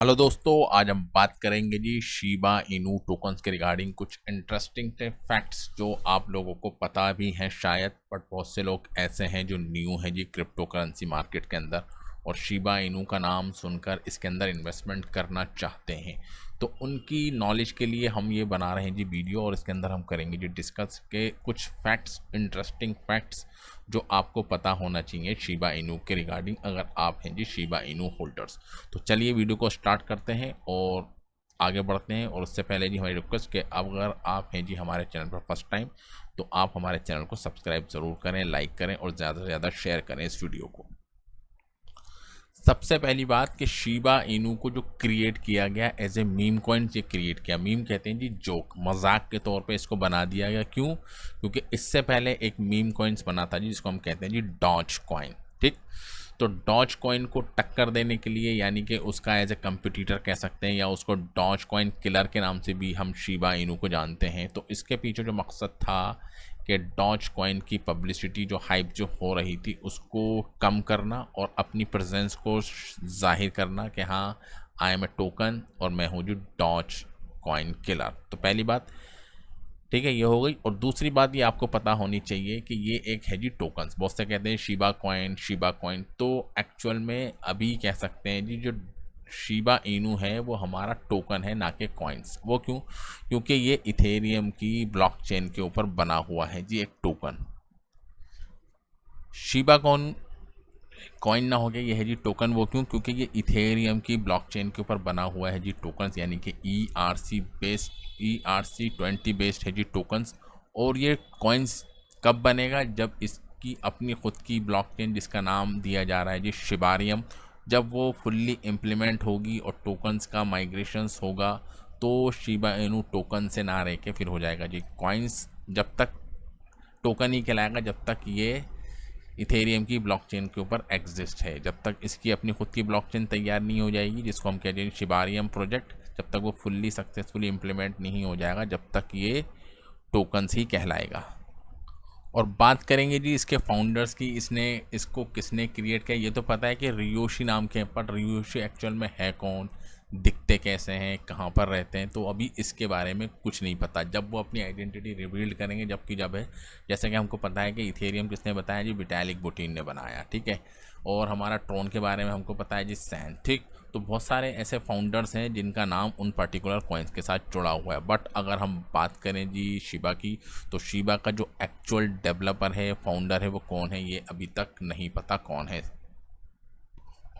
Hello दोस्तों, आज हम बात करेंगे जी शिबा इनू टोकन्स के रिगार्डिंग कुछ इंटरेस्टिंग फैक्ट्स जो आप लोगों को पता भी हैं शायद, बट बहुत से लोग ऐसे हैं जो न्यू हैं जी क्रिप्टो करेंसी मार्केट के अंदर और शिबा इनू का नाम सुनकर इसके अंदर इन्वेस्टमेंट करना चाहते हैं। तो उनकी नॉलेज के लिए हम ये बना रहे हैं जी वीडियो, और इसके अंदर हम करेंगे जी डिस्कस के कुछ फैक्ट्स, इंटरेस्टिंग फैक्ट्स जो आपको पता होना चाहिए शिबा इनू के रिगार्डिंग अगर आप हैं जी शिबा इनू होल्डर्स। तो चलिए वीडियो को स्टार्ट करते हैं और आगे बढ़ते हैं। और उससे पहले जी हमारी रिक्वेस्ट कि अगर आप हैं जी हमारे चैनल पर फर्स्ट टाइम, तो आप हमारे चैनल को सब्सक्राइब ज़रूर करें, लाइक करें और ज़्यादा से ज़्यादा शेयर करें इस वीडियो को। सबसे पहली बात कि शिबा इनू को जो क्रिएट किया गया एज ए मीम कॉइन से क्रिएट किया। मीम कहते हैं जी जोक, मजाक के तौर पे इसको बना दिया गया। क्यों? क्योंकि इससे पहले एक मीम कॉइन्स बना था जी जिसको हम कहते हैं जी डॉज कॉइन। ठीक, तो डॉज कॉइन को टक्कर देने के लिए, यानी कि उसका एज ए कंपटीटर कह सकते हैं, या उसको डॉज कॉइन किलर के नाम से भी हम शिबा इनू को जानते हैं। तो इसके पीछे जो मकसद था कि डॉज कॉइन की पब्लिसिटी, जो हाइप जो हो रही थी, उसको कम करना और अपनी प्रेजेंस को जाहिर करना कि हाँ, आई एम ए टोकन और मैं हूँ जो डॉज कॉइन किलर। तो पहली बात ठीक है, ये हो गई। और दूसरी बात ये आपको पता होनी चाहिए कि ये एक है जी टोकन्स। बहुत से कहते हैं शिबा कॉइन, शिबा कॉइन, तो एक्चुअल में अभी कह सकते हैं जी जो शिबा इनू है वो हमारा टोकन है, ना कि कॉइन्स। वो क्यों? क्योंकि ये इथेरियम की ब्लॉकचेन के ऊपर बना हुआ है जी एक टोकन। शिबा कॉइन कॉइन ना हो गया, ये है जी टोकन। वो क्यों? क्योंकि ये इथेरियम की ब्लॉकचेन के ऊपर बना हुआ है जी टोकन्स, यानी कि ERC20 बेस्ड है जी टोकन्स। और ये कॉइन्स कब बनेगा? जब इसकी अपनी खुद की ब्लॉकचेन, जिसका नाम दिया जा रहा है जी शिबारियम, जब वो फुल्ली इम्प्लीमेंट होगी और टोकन्स का माइग्रेशंस होगा, तो शिबा इनू टोकन से ना रह के फिर हो जाएगा जी कॉइन्स। जब तक टोकन ही कहलाएगा जब तक ये इथेरियम की ब्लॉकचेन के ऊपर एग्जिस्ट है। जब तक इसकी अपनी खुद की ब्लॉकचेन तैयार नहीं हो जाएगी, जिसको हम कहते हैं शिबारियम प्रोजेक्ट, जब तक वो फुल्ली सक्सेसफुली इम्प्लीमेंट नहीं हो जाएगा, जब तक ये टोकन्स ही कहलाएगा। और बात करेंगे जी इसके फाउंडर्स की, इसने इसको किसने क्रिएट किया। ये तो पता है कि रियोशी नाम के, पर रियोशी एक्चुअल में है कौन, दिखते कैसे हैं, कहाँ पर रहते हैं, तो अभी इसके बारे में कुछ नहीं पता। जब वो अपनी आइडेंटिटी रिवील्ड करेंगे, जबकि जब है, जैसे कि हमको पता है कि इथेरियम किसने बताया जी, विटालिक बुटीन ने बनाया। ठीक है, और हमारा ट्रोन के बारे में हमको पता है जी सैन। ठीक, तो बहुत सारे ऐसे फाउंडर्स हैं जिनका नाम उन पर्टिकुलर कॉइन्स के साथ जुड़ा हुआ है। बट अगर हम बात करें जी शिबा की, तो शिबा का जो एक्चुअल डेवलपर है, फाउंडर है, वो कौन है, ये अभी तक नहीं पता कौन है।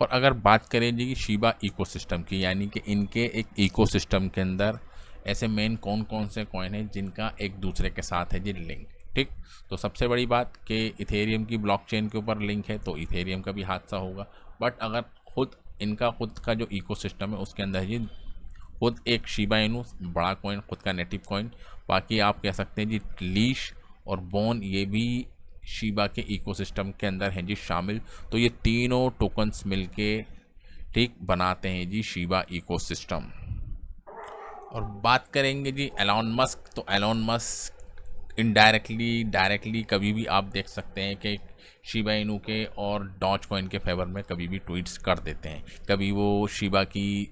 और अगर बात करें जी शिबा इकोसिस्टम की, यानी कि इनके एक इकोसिस्टम के अंदर ऐसे मेन कौन कौन से कॉइन हैं जिनका एक दूसरे के साथ है जी लिंक। ठीक, तो सबसे बड़ी बात कि इथेरियम की ब्लॉकचेन के ऊपर लिंक है, तो इथेरियम का भी हादसा होगा। बट अगर खुद इनका खुद का जो इकोसिस्टम है उसके अंदर जी खुद एक शिबा इनू बड़ा कॉइन, खुद का नेटिव कॉइन। बाकी आप कह सकते हैं जी लीश और बोन, ये भी शिबा के इकोसिस्टम के अंदर हैं जी शामिल। तो ये तीनों टोकन्स मिलके ठीक बनाते हैं जी शिबा इकोसिस्टम। और बात करेंगे जी एलॉन मस्क, तो एलॉन मस्क इनडायरेक्टली, डायरेक्टली कभी भी आप देख सकते हैं कि शिबा इनू के और डॉज कॉइन के फेवर में कभी भी ट्वीट्स कर देते हैं। कभी वो शिबा की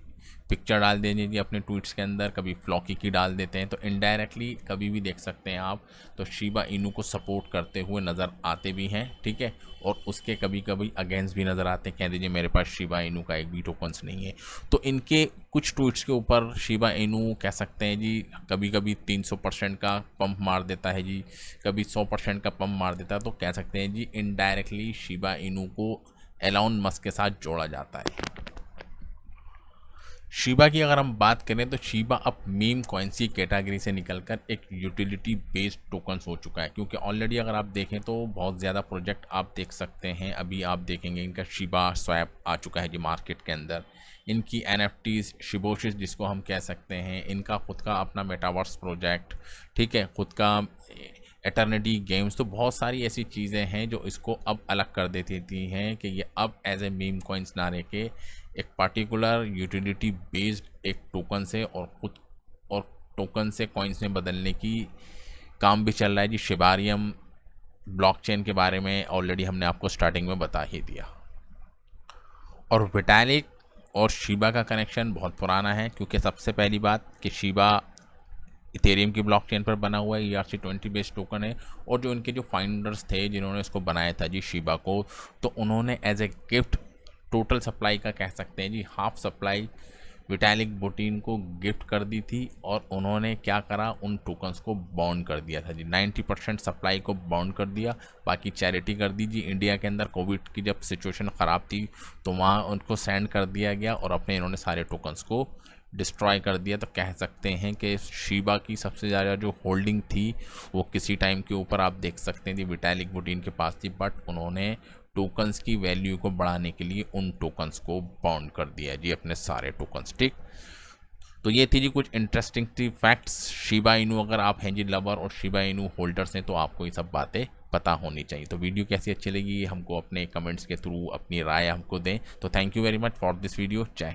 पिक्चर डाल देंगे जी अपने ट्वीट्स के अंदर, कभी फ्लॉकी की डाल देते हैं। तो इनडायरेक्टली कभी भी देख सकते हैं आप, तो शिबा इनू को सपोर्ट करते हुए नज़र आते भी हैं। ठीक है, और उसके कभी कभी अगेंस्ट भी नज़र आते हैं, कह दीजिए मेरे पास शिबा इनू का एक भी टोकन्स नहीं है। तो इनके कुछ ट्वीट्स के ऊपर शिबा इनू कह सकते हैं जी कभी कभी 300% का पंप मार देता है जी, कभी 100% का पंप मार देता है। तो कह सकते हैं जी इनडायरेक्टली शिबा इनू को एलॉन मस्क के साथ जोड़ा जाता है। शिबा की अगर हम बात करें, तो शिबा अब मीम कॉइन्स की कैटेगरी से निकलकर एक यूटिलिटी बेस्ड टोकन्स हो चुका है। क्योंकि ऑलरेडी अगर आप देखें तो बहुत ज़्यादा प्रोजेक्ट आप देख सकते हैं। अभी आप देखेंगे इनका शिबा स्वैप आ चुका है जी मार्केट के अंदर। इनकी NFTs, शिबोशिस जिसको हम कह सकते हैं, इनका खुद का अपना मेटावर्स प्रोजेक्ट, ठीक है, खुद का एटर्निटी गेम्स। तो बहुत सारी ऐसी चीज़ें हैं जो इसको अब अलग कर देती हैं कि ये अब एज ए मीम कॉइन्स ना रह के एक पार्टिकुलर यूटिलिटी बेस्ड एक टोकन से और खुद और टोकन से कॉइन्स में बदलने की काम भी चल रहा है जी। शिबारियम ब्लॉकचेन के बारे में ऑलरेडी हमने आपको स्टार्टिंग में बता ही दिया। और विटालिक और शीबा का कनेक्शन बहुत पुराना है, क्योंकि सबसे पहली बात कि शीबा इथेरियम की ब्लॉकचेन पर बना हुआ है, ERC-20 बेस्ड टोकन है। और जो इनके जो फाउंडर्स थे जिन्होंने इसको बनाया था जी शीबा को, तो उन्होंने as a gift total supply का कह सकते हैं जी हाफ सप्लाई विटालिक बुटीन को गिफ्ट कर दी थी। और उन्होंने क्या करा, उन टोकन्स को बाउंड कर दिया था जी, 90% सप्लाई को बाउंड कर दिया, बाकी चैरिटी कर दी जी। इंडिया के अंदर कोविड की जब सिचुएशन ख़राब थी तो वहाँ उनको सेंड कर दिया गया और अपने इन्होंने सारे टोकन्स को डिस्ट्रॉय कर दिया। तो कह सकते हैं कि शीबा की सबसे ज़्यादा जो होल्डिंग थी वो किसी टाइम के ऊपर आप देख सकते हैं जी विटालिक बुटीन के पास थी, बट उन्होंने टोकन्स की वैल्यू को बढ़ाने के लिए उन टोकन्स को बाउंड कर दिया जी, अपने सारे टोकन्स। ठीक, तो ये थी जी कुछ इंटरेस्टिंग थी फैक्ट्स शीबा इनू। अगर आप हैं जी लवर और शीबा इनू होल्डर्स हैं तो आपको ये सब बातें पता होनी चाहिए। तो वीडियो कैसी अच्छी लगी हमको अपने कमेंट्स के थ्रू अपनी राय हमको दें। तो thank you very much for this video. जय